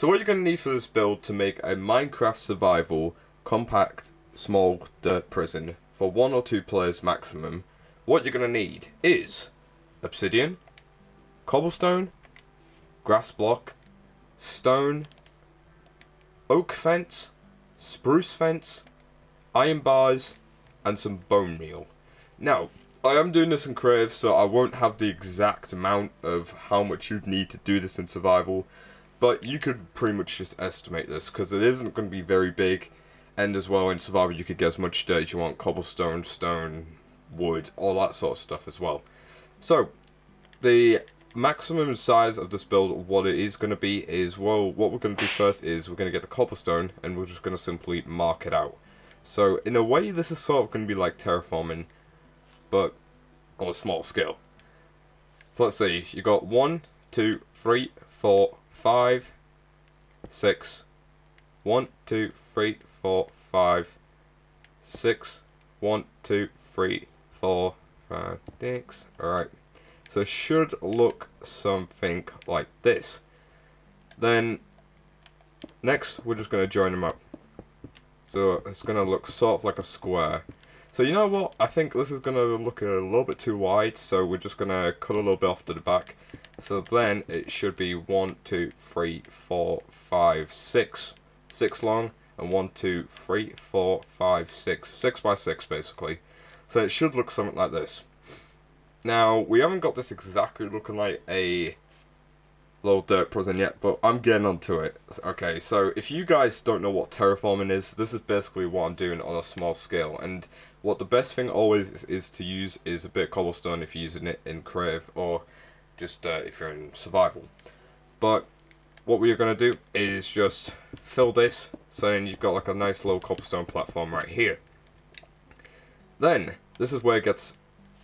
So what you're going to need for this build to make a Minecraft survival compact small dirt prison for 1 or 2 players maximum, what you're going to need is obsidian, cobblestone, grass block, stone, oak fence, spruce fence, iron bars, and some bone meal. Now, I am doing this in creative, so I won't have the exact amount of how much you'd need to do this in survival, but you could pretty much just estimate this, because it isn't going to be very big, and as well in survival you could get as much dirt as you want, cobblestone, stone, wood, all that sort of stuff as well. So, the maximum size of this build, what it is going to be is, well, what we're going to do first is we're going to get the cobblestone, and we're just going to simply mark it out. So, in a way, this is sort of going to be like terraforming, but on a small scale. So let's see, you got 1, 2, 3, 4, 5, 6. 1, 2, 3, 4, 5, 6. 1, 2, 3, 4, 5, 6. Alright. So it should look something like this. Then, next, we're just going to join them up. So it's going to look sort of like a square. So you know what, I think this is going to look a little bit too wide, so we're just going to cut a little bit off to the back. So then it should be 1, 2, 3, 4, 5, 6. 6 long, and 1, 2, 3, 4, 5, 6. 6 by 6 basically. So it should look something like this. Now, we haven't got this exactly looking like a little dirt prison yet, but I'm getting onto it. Okay, so if you guys don't know what terraforming is, this is basically what I'm doing on a small scale. And what the best thing always is to use is a bit of cobblestone if you're using it in creative, or just if you're in survival. But what we're going to do is just fill this, so then you've got like a nice little cobblestone platform right here. Then, this is where it gets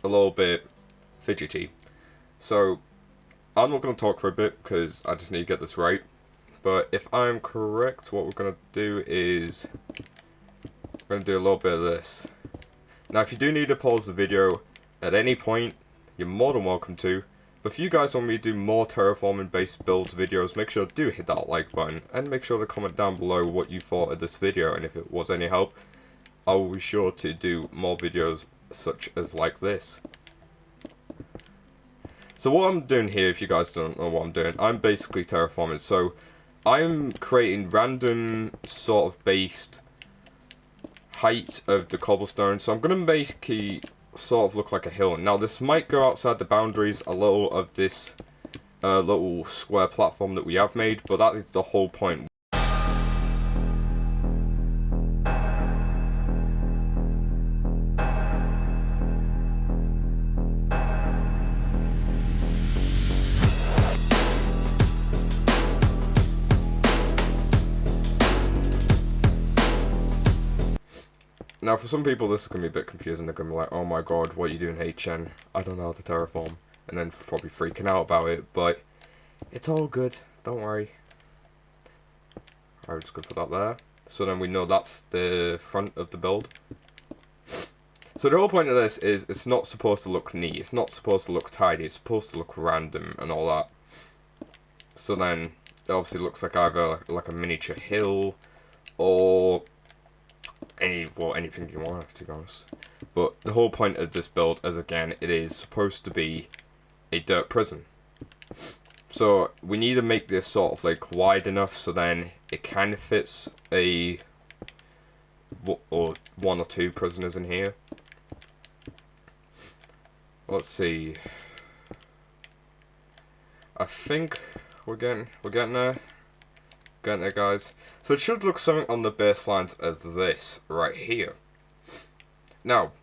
a little bit fidgety. So, I'm not going to talk for a bit because I just need to get this right. But if I'm correct, what we're going to do is we're going to do a little bit of this. Now, if you do need to pause the video at any point, you're more than welcome to. But if you guys want me to do more terraforming based builds videos, make sure to do hit that like button. And make sure to comment down below what you thought of this video. And if it was any help, I will be sure to do more videos such as like this. So what I'm doing here, if you guys don't know what I'm doing, I'm basically terraforming. So I'm creating random sort of based height of the cobblestone. So I'm going to make it sort of look like a hill. Now this might go outside the boundaries a little of this little square platform that we have made, but that is the whole point. Now, for some people, this is going to be a bit confusing. They're going to be like, oh my god, what are you doing, HN? I don't know how to terraform. And then probably freaking out about it, but it's all good. Don't worry. Alright, just going to put that there. So then we know that's the front of the build. So the whole point of this is it's not supposed to look neat. It's not supposed to look tidy. It's supposed to look random and all that. So then it obviously looks like either like a miniature hill or anything you want, to be honest. But the whole point of this build is, again, it is supposed to be a dirt prison. So we need to make this sort of like wide enough so then it kind of fits a or 1 or 2 prisoners in here. Let's see. I think we're getting there. Getting there, guys. So it should look something on the baselines of this right here. Now,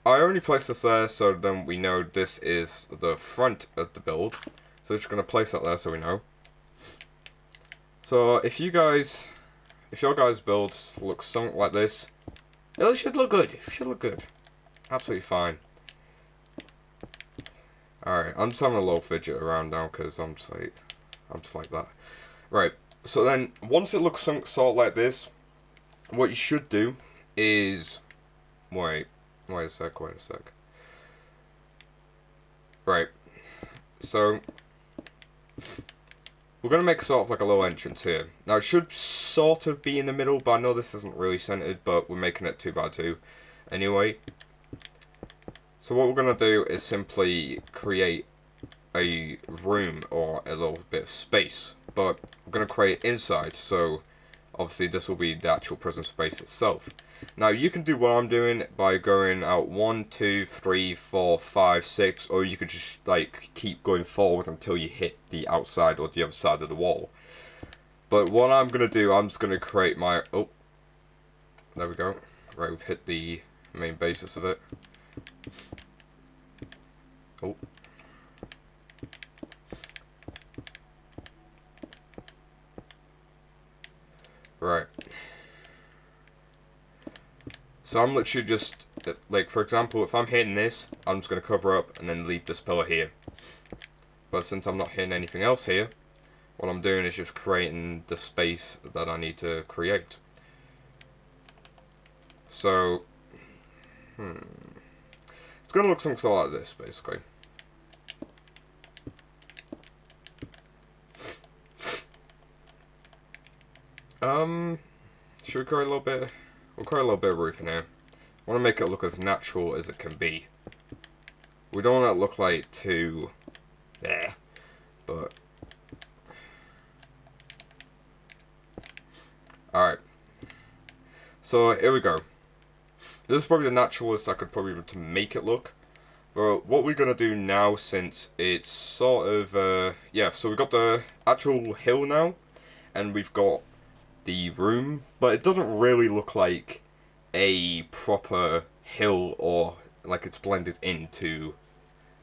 I only placed this there so then we know this is the front of the build. So we're just going to place that there so we know. So if your guys' build looks something like this, it should look good. It should look good. Absolutely fine. Alright, I'm just having a little fidget around now because I'm just like that. Right, so then once it looks something sort of like this, what you should do is wait a sec. Right, so we're going to make sort of like a little entrance here. Now, it should sort of be in the middle, but I know this isn't really centered, but we're making it 2 by 2 anyway. So what we're going to do is simply create a room or a little bit of space, but we're going to create inside, so obviously this will be the actual prison space itself. Now you can do what I'm doing by going out 1, 2, 3, 4, 5, 6, or you could just like keep going forward until you hit the outside or the other side of the wall. But what I'm going to do, I'm just going to create my, oh, there we go. Right, we've hit the main basis of it. Oh. Right. So I'm literally just, like for example, if I'm hitting this, I'm just going to cover up and then leave this pillar here. But since I'm not hitting anything else here, what I'm doing is just creating the space that I need to create. So, it's going to look something like this, basically. Should we create a little bit? We'll create a little bit of roofing here. I want to make it look as natural as it can be. We don't want it to look like too there, but alright. So here we go. This is probably the naturalest I could probably to make it look. But what we're gonna do now, since it's sort of yeah, so we've got the actual hill now, and we've got the room, but it doesn't really look like a proper hill or like it's blended into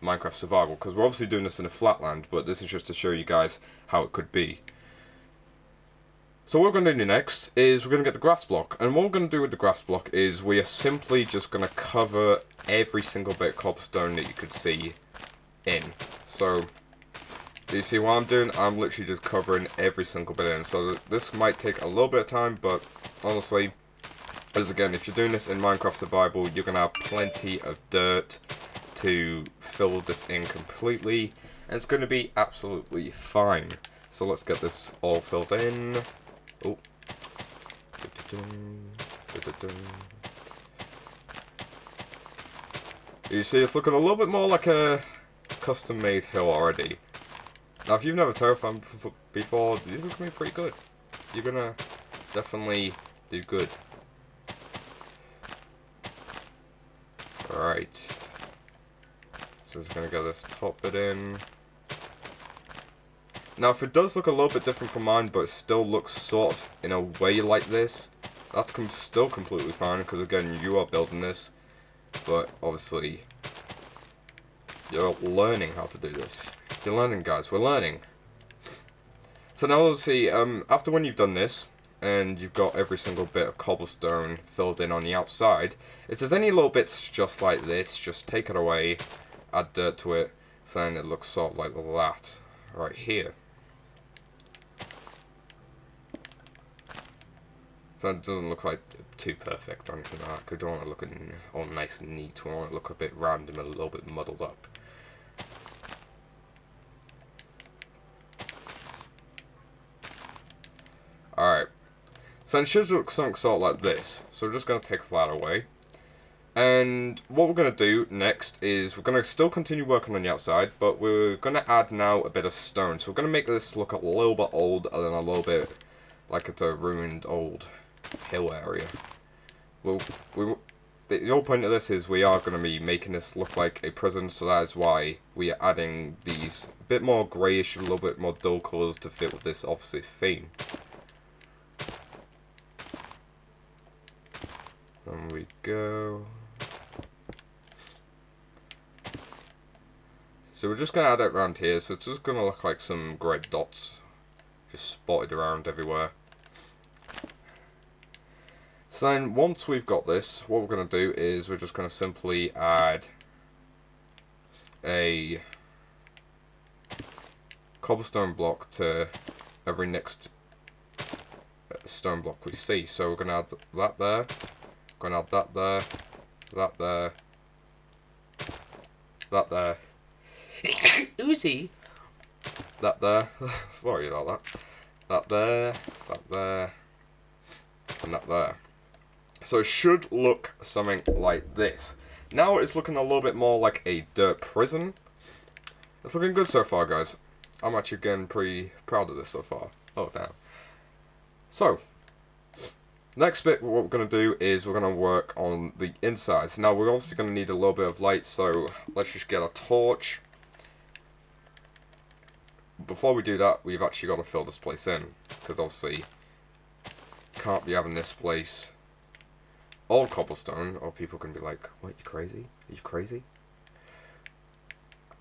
Minecraft Survival, because we're obviously doing this in a flatland, but this is just to show you guys how it could be. So what we're going to do next is we're going to get the grass block, and what we're going to do with the grass block is we are simply just going to cover every single bit of cobblestone that you could see in. So do you see what I'm doing? I'm literally just covering every single bit in. So this might take a little bit of time, but honestly, as again, if you're doing this in Minecraft Survival, you're going to have plenty of dirt to fill this in completely, and it's going to be absolutely fine. So let's get this all filled in. Oh. You see, it's looking a little bit more like a custom-made hill already. Now, if you've never terraformed before, these are going to be pretty good. You're going to definitely do good. Alright. So we're just going to get this top bit in. Now, if it does look a little bit different from mine, but it still looks sort of in a way like this, that's still completely fine, because again, you are building this, but obviously, you're learning how to do this. You're learning, guys, we're learning. So now let's see, after when you've done this, and you've got every single bit of cobblestone filled in on the outside, if there's any little bits just like this, just take it away, add dirt to it, so then it looks sort of like that, right here. So it doesn't look like too perfect or anything like that, because we don't want it looking all nice and neat. We want it to look a bit random and a little bit muddled up. Alright, so it should look something sort of like this. So we're just going to take that away. And what we're going to do next is we're going to still continue working on the outside, but we're going to add now a bit of stone. So we're going to make this look a little bit old and then a little bit like it's a ruined old hill area. Well, the whole point of this is we are going to be making this look like a prison, so that is why we are adding these bit more greyish, a little bit more dull colours to fit with this obviously theme. There we go. So we're just going to add it around here, so it's just going to look like some grey dots just spotted around everywhere. So then, once we've got this, what we're going to do is we're just going to simply add a cobblestone block to every next stone block we see. So we're going to add that there, we're going to add that there, that there, that there. Uzi. that there. Sorry about that. That there, that there, and that there. So it should look something like this. Now it's looking a little bit more like a dirt prison. It's looking good so far, guys. I'm actually getting pretty proud of this so far. Oh, damn. So, next bit, what we're going to do is we're going to work on the insides. Now, we're obviously going to need a little bit of light, so let's just get a torch. Before we do that, we've actually got to fill this place in, because obviously, can't be having this place all cobblestone, or people can be like, what, you crazy? Are you crazy?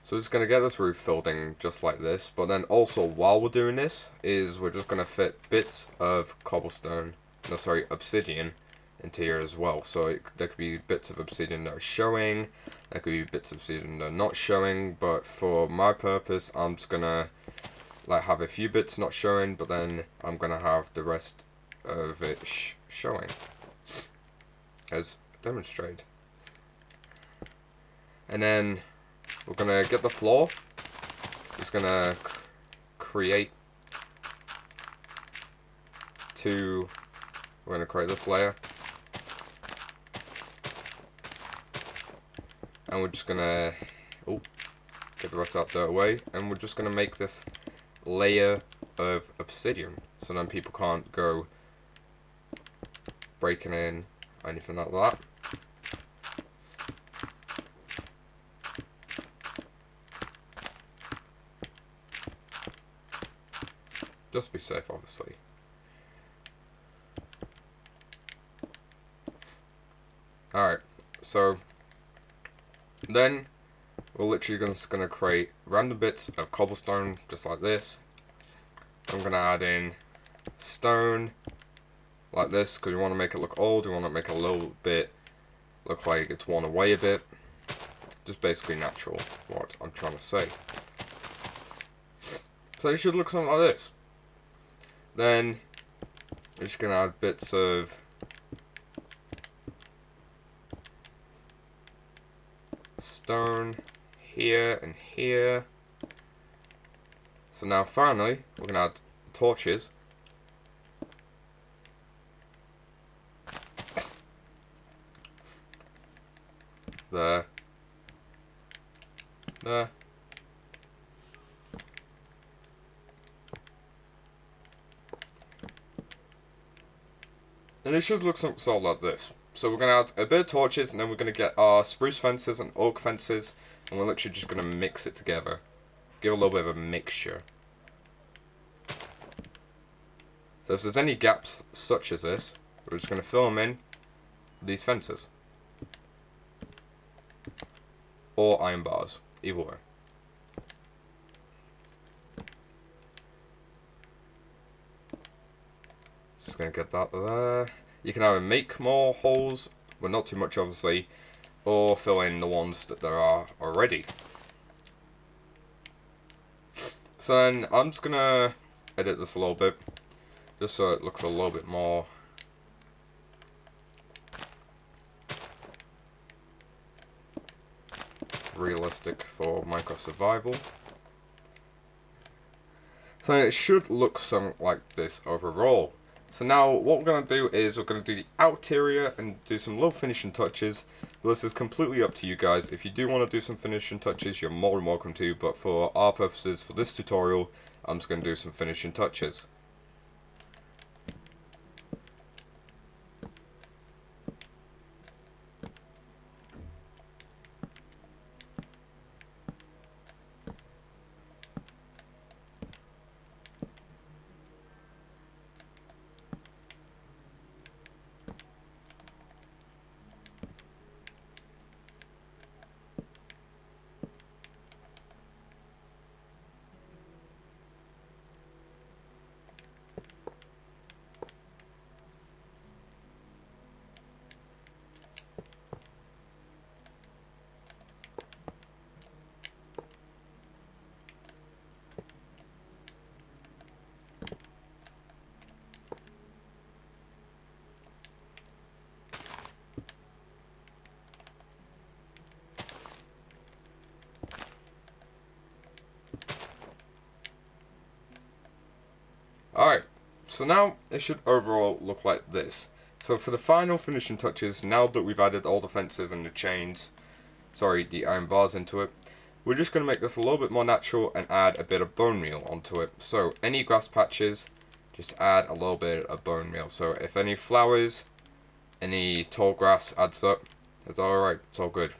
So we're just going to get this roof filled in just like this, but then also while we're doing this, is we're just going to fit bits of cobblestone, no sorry, obsidian into here as well. So there could be bits of obsidian that are showing, there could be bits of obsidian that are not showing, but for my purpose, I'm just going to like have a few bits not showing, but then I'm going to have the rest of it showing, as demonstrated. And then we're going to get the floor. Just going to create we're going to create this layer. And we're just going to, get the rest of that dirt away. And we're just going to make this layer of obsidian. So then people can't go breaking in or anything like that. Just be safe, obviously. Alright, so then we're literally just going to create random bits of cobblestone, just like this. I'm going to add in stone, like this, because we want to make it look old, we want to make it a little bit look like it's worn away a bit. Just basically natural, what I'm trying to say. So it should look something like this. Then we're just going to add bits of stone here and here. So now finally we're going to add torches. There. There. And it should look something sort of like this. So we're going to add a bit of torches, and then we're going to get our spruce fences and oak fences, and we're literally just going to mix it together. Give a little bit of a mixture. So if there's any gaps such as this, we're just going to fill them in these fences. Or iron bars, either way. Just going to get that there. You can either make more holes, but not too much obviously, or fill in the ones that there are already. So then I'm just going to edit this a little bit, just so it looks a little bit more realistic for Minecraft survival. So it should look something like this overall. So now what we're going to do is we're going to do the outerior and do some little finishing touches. But this is completely up to you guys. If you do want to do some finishing touches, you're more than welcome to, but for our purposes for this tutorial, I'm just going to do some finishing touches. So now it should overall look like this. So for the final finishing touches, now that we've added all the fences and the chains, sorry, the iron bars into it, we're just going to make this a little bit more natural and add a bit of bone meal onto it. So any grass patches, just add a little bit of bone meal. So if any flowers, any tall grass adds up, it's alright, it's all good.